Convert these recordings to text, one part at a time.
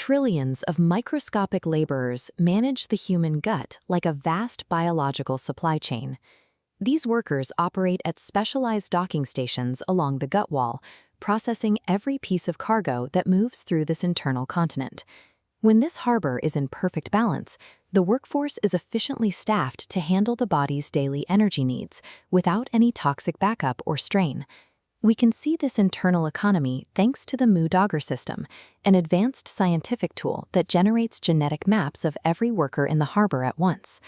Trillions of microscopic laborers manage the human gut like a vast biological supply chain. These workers operate at specialized docking stations along the gut wall, processing every piece of cargo that moves through this internal continent. When this harbor is in perfect balance, the workforce is efficiently staffed to handle the body's daily energy needs without any toxic backup or strain. We can see this internal economy thanks to the Dogger system, an advanced scientific tool that generates genetic maps of every worker in the harbor at once.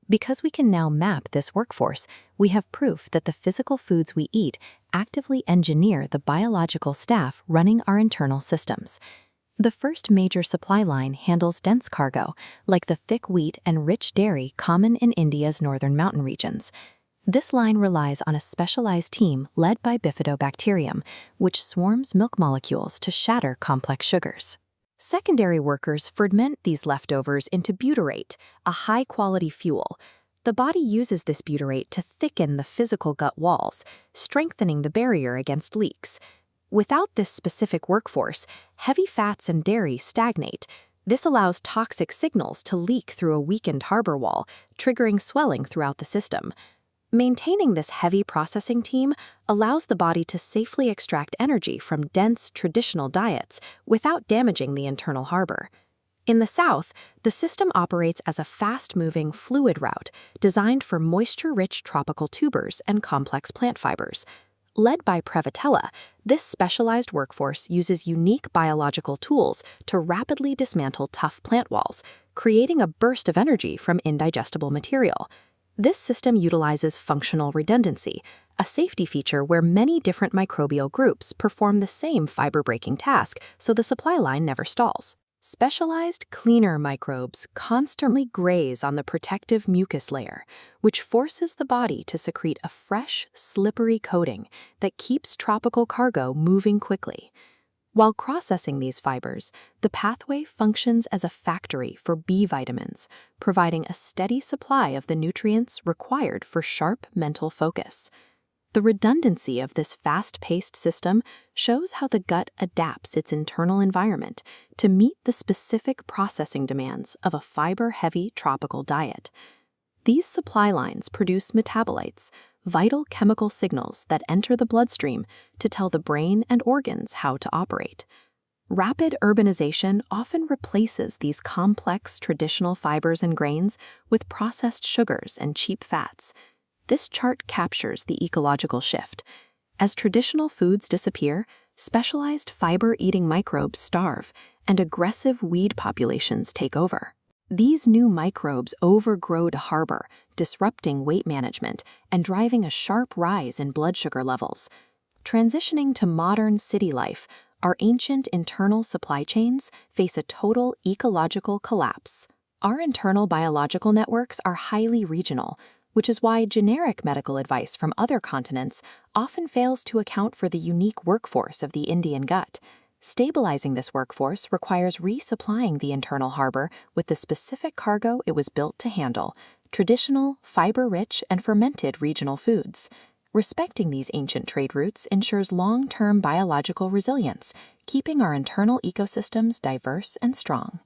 Because we can now map this workforce, we have proof that the physical foods we eat actively engineer the biological staff running our internal systems. The first major supply line handles dense cargo, like the thick wheat and rich dairy common in India's northern mountain regions. This line relies on a specialized team led by bifidobacterium, which swarms milk molecules to shatter complex sugars. Secondary workers ferment these leftovers into butyrate, a high-quality fuel. The body uses this butyrate to thicken the physical gut walls, strengthening the barrier against leaks. Without this specific workforce, heavy fats and dairy stagnate. This allows toxic signals to leak through a weakened harbor wall, triggering swelling throughout the system. Maintaining this heavy processing team allows the body to safely extract energy from dense, traditional diets without damaging the internal harbor. In the South, the system operates as a fast-moving fluid route designed for moisture-rich tropical tubers and complex plant fibers. Led by Prevotella, this specialized workforce uses unique biological tools to rapidly dismantle tough plant walls, creating a burst of energy from indigestible material. This system utilizes functional redundancy, a safety feature where many different microbial groups perform the same fiber-breaking task so the supply line never stalls. Specialized cleaner microbes constantly graze on the protective mucus layer, which forces the body to secrete a fresh, slippery coating that keeps tropical cargo moving quickly. While processing these fibers, the pathway functions as a factory for B vitamins, providing a steady supply of the nutrients required for sharp mental focus. The redundancy of this fast-paced system shows how the gut adapts its internal environment to meet the specific processing demands of a fiber-heavy tropical diet. These supply lines produce metabolites, vital chemical signals that enter the bloodstream to tell the brain and organs how to operate. Rapid urbanization often replaces these complex traditional fibers and grains with processed sugars and cheap fats. This chart captures the ecological shift. As traditional foods disappear, specialized fiber-eating microbes starve, and aggressive weed populations take over. These new microbes overgrow the harbor, disrupting weight management and driving a sharp rise in blood sugar levels. Transitioning to modern city life, our ancient internal supply chains face a total ecological collapse. Our internal biological networks are highly regional, which is why generic medical advice from other continents often fails to account for the unique workforce of the Indian gut. Stabilizing this workforce requires resupplying the internal harbor with the specific cargo it was built to handle: traditional, fiber-rich, and fermented regional foods. Respecting these ancient trade routes ensures long-term biological resilience, keeping our internal ecosystems diverse and strong.